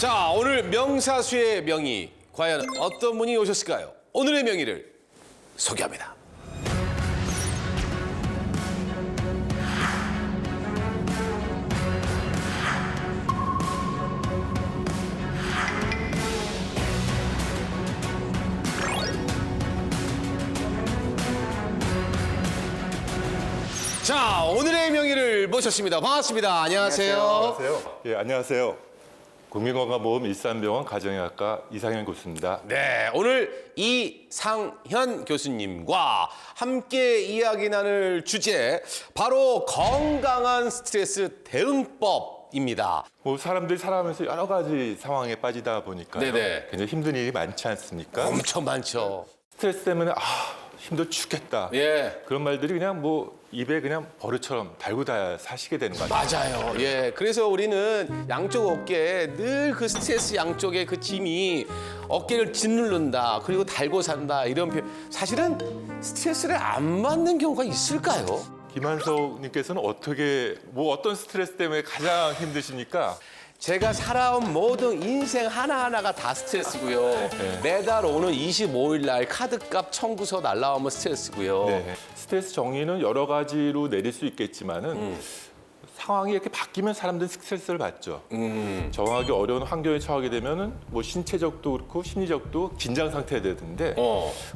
자, 오늘 명사수의 명의, 과연 어떤 분이 오셨을까요? 오늘의 명의를 소개합니다. 자, 오늘의 명의를 모셨습니다. 반갑습니다. 안녕하세요. 안녕하세요. 예, 안녕하세요. 국민건강보험 일산병원 가정의학과 이상현 교수입니다. 네, 오늘 이상현 교수님과 함께 이야기 나눌 주제, 바로 건강한 스트레스 대응법입니다. 뭐 사람들이 살아가면서 여러 가지 상황에 빠지다 보니까 네네. 굉장히 힘든 일이 많지 않습니까? 엄청 많죠. 스트레스 때문에 힘들어 죽겠다. 예. 그런 말들이 그냥 뭐 입에 그냥 버릇처럼 달고 다 사시게 되는 것 같아요. 맞아요. 예. 그래서 우리는 양쪽 어깨에 늘 그 스트레스 양쪽에 그 짐이 어깨를 짓누른다. 그리고 달고 산다. 이런 표현. 사실은 스트레스를 안 받는 경우가 있을까요? 김한석님께서는 어떤 스트레스 때문에 가장 힘드십니까? 제가 살아온 모든 인생 하나하나가 다 스트레스고요. 네. 매달 오는 25일 날 카드값 청구서 날라오면 스트레스고요. 네. 스트레스 정의는 여러 가지로 내릴 수 있겠지만은 상황이 이렇게 바뀌면 사람들은 스트레스를 받죠. 정하기 어려운 환경에 처하게 되면은 뭐 신체적도 그렇고 심리적도 긴장 상태가 되는데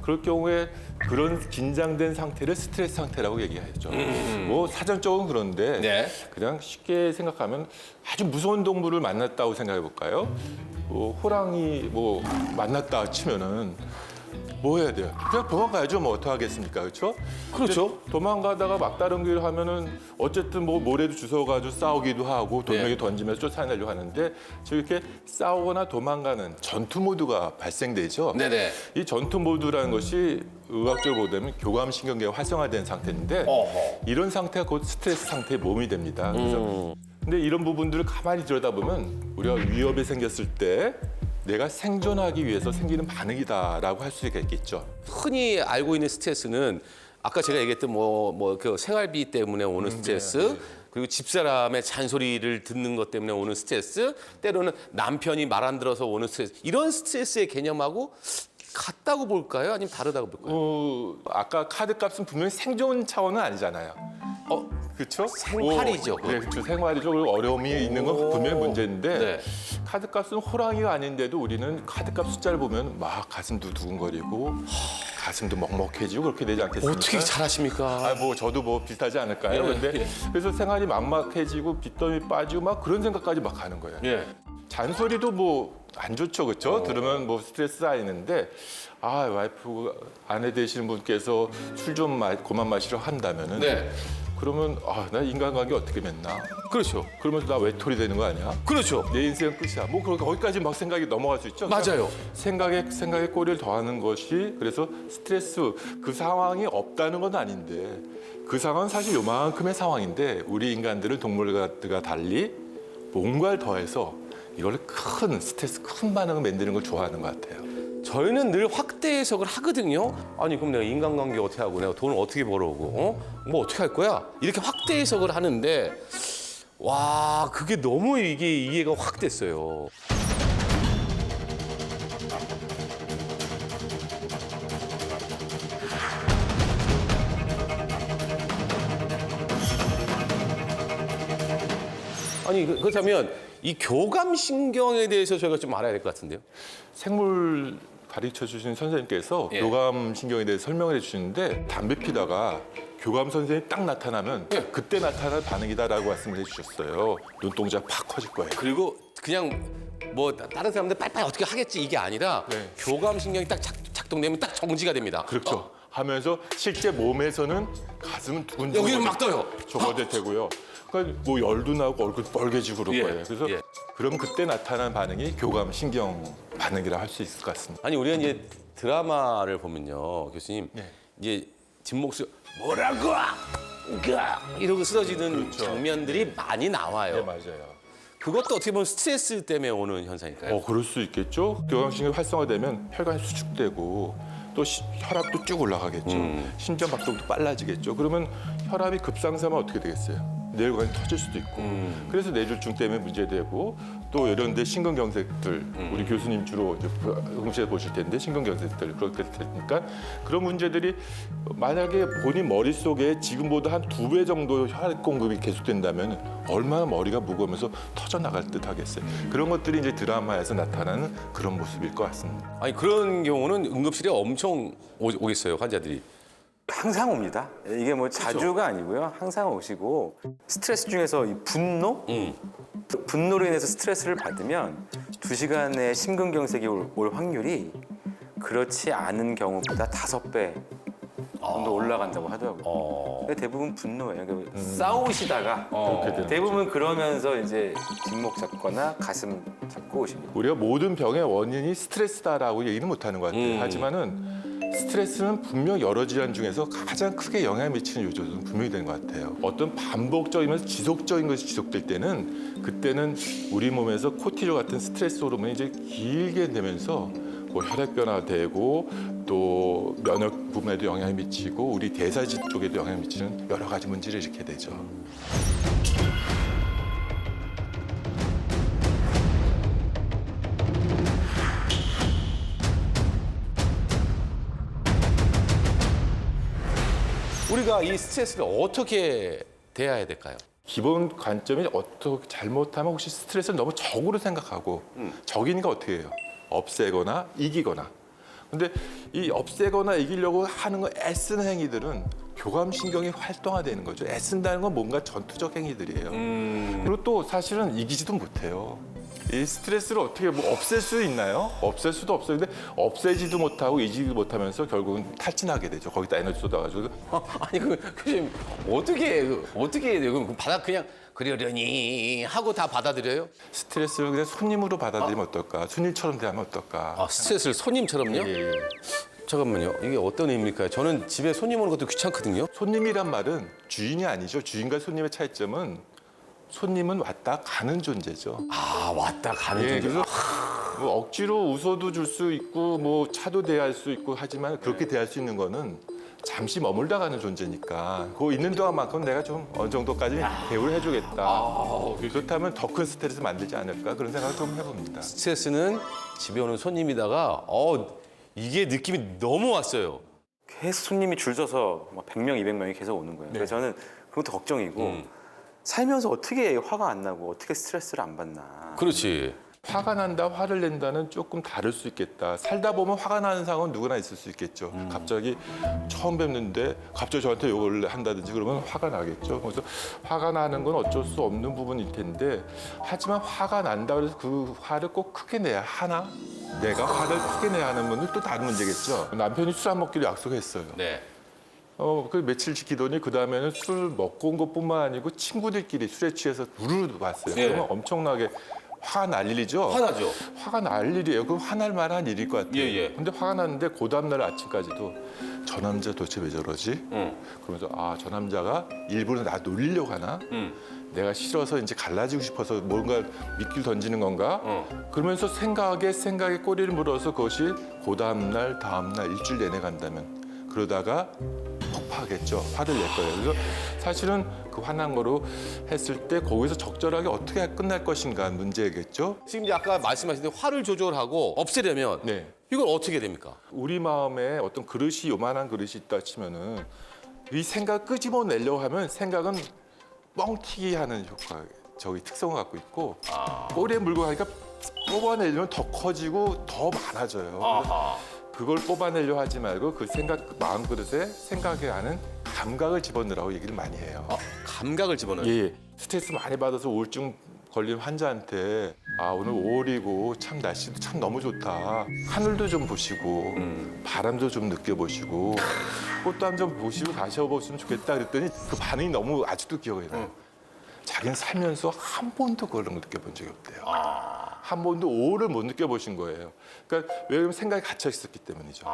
그럴 경우에 그런 긴장된 상태를 스트레스 상태라고 얘기하죠. 뭐 사전적으로 그런데 네. 그냥 쉽게 생각하면 아주 무서운 동물을 만났다고 생각해 볼까요? 뭐 호랑이 뭐 만났다 치면은 뭐 해야 돼요? 그냥 도망가야죠. 뭐 어떡하겠습니까? 그렇죠? 그렇죠. 근데 도망가다가 막다른 길 하면은 어쨌든 뭐 모래도 주워가지고 싸우기도 하고 돌멩이 네. 던지면서 쫓아내려고 하는데 저렇게 싸우거나 도망가는 전투 모드가 발생되죠. 네네. 이 전투 모드라는 것이 의학적으로 보면 교감신경계가 활성화된 상태인데 어허. 이런 상태가 곧 스트레스 상태의 몸이 됩니다. 그래서 근데 이런 부분들을 가만히 들여다보면 우리가 위협이 생겼을 때 내가 생존하기 위해서 생기는 반응이다라고 할 수가 있겠죠. 흔히 알고 있는 스트레스는 아까 제가 얘기했던 그 생활비 때문에 오는 스트레스, 그리고 집사람의 잔소리를 듣는 것 때문에 오는 스트레스, 때로는 남편이 말 안 들어서 오는 스트레스, 이런 스트레스의 개념하고 같다고 볼까요? 아니면 다르다고 볼까요? 아까 카드값은 분명히 생존 차원은 아니잖아요. 그렇죠? 생활이죠, 그건. 네, 그렇죠. 생활이죠. 그리고 어려움이 있는 건 분명히 문제인데 네. 카드값은 호랑이가 아닌데도 우리는 카드값 숫자를 보면 막 가슴도 두근거리고 가슴도 먹먹해지고 그렇게 되지 않겠습니까? 어떻게 잘하십니까? 뭐 저도 뭐 비슷하지 않을까요? 예, 근데 예. 그래서 생활이 막막해지고 빚더미 빠지고 막 그런 생각까지 막 하는 거예요. 예. 잔소리도 뭐 안 좋죠, 그렇죠? 들으면 뭐 스트레스 쌓이는데 와이프 아내 되시는 분께서 술 좀 그만 마시려 한다면은 네. 그러면 나 인간관계 어떻게 맺나? 그렇죠. 그러면서 나 외톨이 되는 거 아니야? 그렇죠. 내 인생 끝이야. 뭐 거기까지 막 생각이 넘어갈 수 있죠. 맞아요. 생각에 꼬리를 더하는 것이 그래서 스트레스 그 상황이 없다는 건 아닌데 그 상황은 사실 요만큼의 상황인데 우리 인간들은 동물과 달리 뭔가를 더해서 이걸 큰 스트레스, 큰 반응을 만드는 걸 좋아하는 것 같아요. 저희는 늘 확대 해석을 하거든요. 아니 그럼 내가 인간관계 어떻게 하고 내가 돈을 어떻게 벌어오고 뭐 어떻게 할 거야? 이렇게 확대 해석을 하는데 와 그게 너무 이게 이해가 확 됐어요. 아니 그렇다면 이 교감신경에 대해서 저희가 좀 알아야 될 것 같은데요. 생물 가르쳐 주신 선생님께서 예. 교감신경에 대해 설명을 해 주시는데 담배 피다가 교감 선생님이 딱 나타나면 예. 그때 나타날 반응이다라고 말씀을 해 주셨어요. 눈동자 팍 커질 거예요. 그리고 그냥 뭐 다른 사람들 빨리빨리 어떻게 하겠지 이게 아니라 네. 교감신경이 딱 작동되면 딱 정지가 됩니다. 그렇죠. 하면서 실제 몸에서는 가슴은 두근두근 여기는 막 떠요. 저거될 테고요. 그러니까 뭐 열도 나고 얼굴 빨개지고 그럴 예, 거예요. 그래서 예. 그럼 그때 나타난 반응이 교감신경 반응이라 할 수 있을 것 같습니다. 아니 우리가 이제 드라마를 보면요, 교수님 네. 이제 뒷목소리 뭐라고 이러고 쓰러지는 그렇죠. 장면들이 많이 나와요. 네, 맞아요. 그것도 어떻게 보면 스트레스 때문에 오는 현상일까요? 그럴 수 있겠죠. 교감신경이 활성화되면 혈관이 수축되고 또 혈압도 쭉 올라가겠죠. 심장 박동도 빨라지겠죠. 그러면 혈압이 급상승하면 어떻게 되겠어요? 뇌혈관이 터질 수도 있고 그래서 뇌졸중 때문에 문제되고 또 이런 데 심근경색들 우리 교수님 주로 이제 응시에 보실 텐데 심근경색들 그렇게 되니까 그런 문제들이 만약에 본인 머릿속에 지금보다 한 2배 정도 혈액 공급이 계속된다면 얼마나 머리가 무거우면서 터져나갈 듯 하겠어요. 그런 것들이 이제 드라마에서 나타나는 그런 모습일 것 같습니다. 아니 그런 경우는 응급실에 엄청 오겠어요 환자들이. 항상 옵니다. 이게 뭐 자주가 아니고요. 항상 오시고 스트레스 중에서 이 분노? 분노로 인해서 스트레스를 받으면 2시간 내에 심근경색이 올 확률이 그렇지 않은 경우보다 5배 정도 올라간다고 하더라고요. 근데 대부분 분노예요. 그러니까 싸우시다가 그렇게 되는 대부분 그러면서 이제 뒷목 잡거나 가슴 잡고 오십니다. 우리가 모든 병의 원인이 스트레스다라고 얘기는 못하는 것 같아요. 하지만은 스트레스는 분명 여러 질환 중에서 가장 크게 영향을 미치는 요소는 분명히 되는 것 같아요. 어떤 반복적이면서 지속적인 것이 지속될 때는 그때는 우리 몸에서 코티졸 같은 스트레스 호르몬이 이제 길게 되면서 뭐 혈액 변화되고 또 면역 부분에도 영향을 미치고 우리 대사지 쪽에도 영향을 미치는 여러 가지 문제를 일으키게 되죠. 우리가 이 스트레스를 어떻게 대해야 될까요? 기본 관점이 어떻게 잘못하면 혹시 스트레스를 너무 적으로 생각하고 적이니까 어떻게 해요? 없애거나 이기거나. 근데 이 없애거나 이기려고 하는 거 애쓰는 행위들은 교감신경이 활동화되는 거죠. 애쓴다는 건 뭔가 전투적 행위들이에요. 그리고 또 사실은 이기지도 못해요. 이 스트레스를 어떻게 뭐 없앨 수 있나요? 없앨 수도 없어요. 근데 없애지도 못하고 이기지도 못하면서 결국은 탈진하게 되죠. 거기다 에너지 쏟아가지고. 아니 그 교수님 어떻게 해야 돼요? 그럼 바닥 그냥 그러려니 하고 다 받아들여요? 스트레스를 그냥 손님으로 받아들이면 어떨까? 손님처럼 대하면 어떨까? 아 스트레스를 손님처럼요? 예, 예. 잠깐만요. 이게 어떤 의미일까요? 저는 집에 손님 오는 것도 귀찮거든요. 손님이란 말은 주인이 아니죠. 주인과 손님의 차이점은 손님은 왔다 가는 존재죠. 아 왔다 가는 예, 존재. 그래서 뭐 억지로 웃어도 줄 수 있고 뭐 차도 대할 수 있고 하지만 그렇게 대할 수 있는 거는 잠시 머물다 가는 존재니까 그 있는 동안만큼 내가 좀 어느 정도까지 대우를 해주겠다. 그렇다면 더 큰 스트레스 만들지 않을까 그런 생각을 좀 해봅니다. 스트레스는 집에 오는 손님이다가 이게 느낌이 너무 왔어요. 계속 손님이 줄 서서 막 100명, 200명이 계속 오는 거예요. 그래서 저는 그것도 걱정이고 살면서 어떻게 화가 안 나고 어떻게 스트레스를 안 받나. 그렇지. 화가 난다, 화를 낸다는 조금 다를 수 있겠다. 살다 보면 화가 나는 상황은 누구나 있을 수 있겠죠. 갑자기 처음 뵙는데 갑자기 저한테 욕을 한다든지 그러면 화가 나겠죠. 그래서 화가 나는 건 어쩔 수 없는 부분일 텐데 하지만 화가 난다 그래서 그 화를 꼭 크게 내야 하나? 내가 화를 크게 내야 하는 분은 또 다른 문제겠죠. 남편이 술 안 먹기로 약속했어요. 네. 그 며칠 지키더니 그 다음에는 술 먹고 온 것뿐만 아니고 친구들끼리 술에 취해서 우르르 왔어요. 네. 그러면 엄청나게 화가 날 일이죠. 화나죠. 화가 날 일이에요. 그럼 화날 만한 일일 것 같아요. 예. 근데 화가 났는데 그 다음날 아침까지도 저 남자 도대체 왜 저러지? 그러면서 저 남자가 일부러 나 놀리려고 하나? 내가 싫어서 이제 갈라지고 싶어서 뭔가 미끼를 던지는 건가? 그러면서 생각에 꼬리를 물어서 그것이 그 다음날 일주일 내내 간다면 그러다가 폭파하겠죠. 화를 낼 거예요. 그래서 사실은 그 화난 거로 했을 때 거기서 적절하게 어떻게 끝날 것인가 문제겠죠. 지금 이제 아까 말씀하신 대로 화를 조절하고 없애려면 네. 이걸 어떻게 됩니까? 우리 마음에 어떤 그릇이 요만한 그릇이 있다 치면은 이 생각 끄집어내려고 하면 생각은 뻥튀기 하는 효과, 특성을 갖고 있고 꼬리에 물고 가니까 뽑아내려면 더 커지고 더 많아져요. 아하. 그걸 뽑아내려 하지 말고 그 마음 그릇에 생각에 하는 감각을 집어넣으라고 얘기를 많이 해요. 감각을 집어넣어요. 예. 스트레스 많이 받아서 우울증 걸린 환자한테 오늘 5월이고 참 날씨도 참 너무 좋다. 하늘도 좀 보시고 바람도 좀 느껴보시고 꽃도 한 점 보시고 다시 와보시면 좋겠다 그랬더니 그 반응이 너무 아직도 기억이 나요. 자기는 살면서 한 번도 그런 걸 느껴본 적이 없대요. 한 번도 5월을 못 느껴보신 거예요. 그러니까 왜냐면 생각이 갇혀 있었기 때문이죠.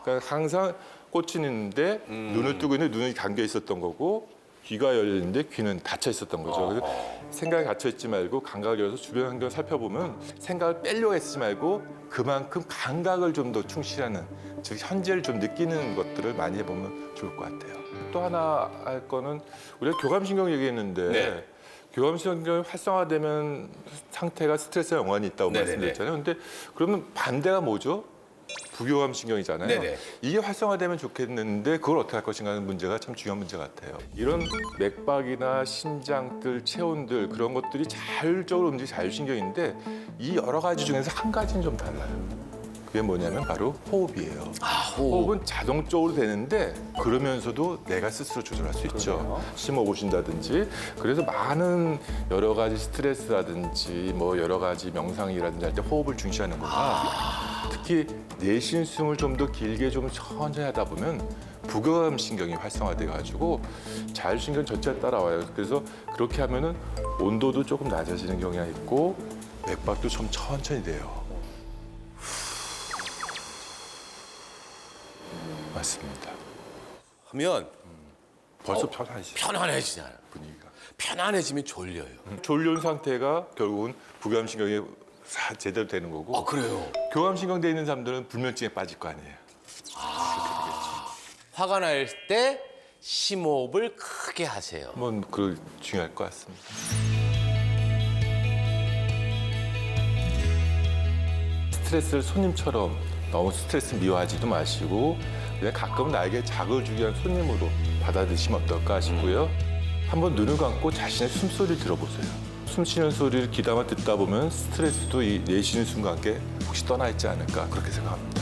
그러니까 항상 꽃이 있는데 눈을 뜨고 있는데 눈이 감겨 있었던 거고 귀가 열려 있는데 귀는 닫혀 있었던 거죠. 그래서 생각에 갇혀 있지 말고 감각을 열어서 주변 환경을 살펴보면 생각을 빼려고 했지 말고 그만큼 감각을 좀 더 충실하는 즉 현재를 좀 느끼는 것들을 많이 해보면 좋을 것 같아요. 또 하나 할 거는 우리가 교감신경 얘기했는데 네. 교감신경이 활성화되면 상태가 스트레스와 연관이 있다고 네네네. 말씀드렸잖아요. 근데 그러면 반대가 뭐죠? 부교감신경이잖아요. 네네. 이게 활성화되면 좋겠는데 그걸 어떻게 할 것인가 하는 문제가 참 중요한 문제 같아요. 이런 맥박이나 심장들, 체온들 그런 것들이 자율적으로 움직이는 자율신경인데 이 여러 가지 중에서 한 가지는 좀 달라요. 그게 뭐냐면 바로 호흡이에요. 호흡은 자동적으로 되는데 그러면서도 내가 스스로 조절할 수 있죠. 심호흡을 쉰다든지. 그래서 많은 여러 가지 스트레스라든지 뭐 여러 가지 명상이라든지 할 때 호흡을 중시하는구나. 특히 내쉬는 숨을 좀 더 길게 좀 천천히 하다 보면 부교감 신경이 활성화돼 가지고 자율신경 전체가 따라와요. 그래서 그렇게 하면은 온도도 조금 낮아지는 경향이 있고 맥박도 좀 천천히 돼요. 맞습니다. 하면 벌써 편안해지죠, 편안해지잖아요. 분위기가. 편안해지면 졸려요. 졸려온 상태가 결국은 부교감신경이 제대로 되는 거고 아, 그래요? 교감신경 돼 있는 사람들은 불면증에 빠질 거 아니에요. 화가 날 때 심호흡을 크게 하세요. 한번 그 중요할 것 같습니다. 스트레스를 손님처럼 너무 스트레스 미워하지도 마시고 그냥 가끔은 나에게 자극을 주기 위한 손님으로 받아들이시면 어떨까 싶고요. 한번 눈을 감고 자신의 숨소리를 들어보세요. 숨 쉬는 소리를 귀담아 듣다 보면 스트레스도 이 내쉬는 숨과 함께 혹시 떠나 있지 않을까 그렇게 생각합니다.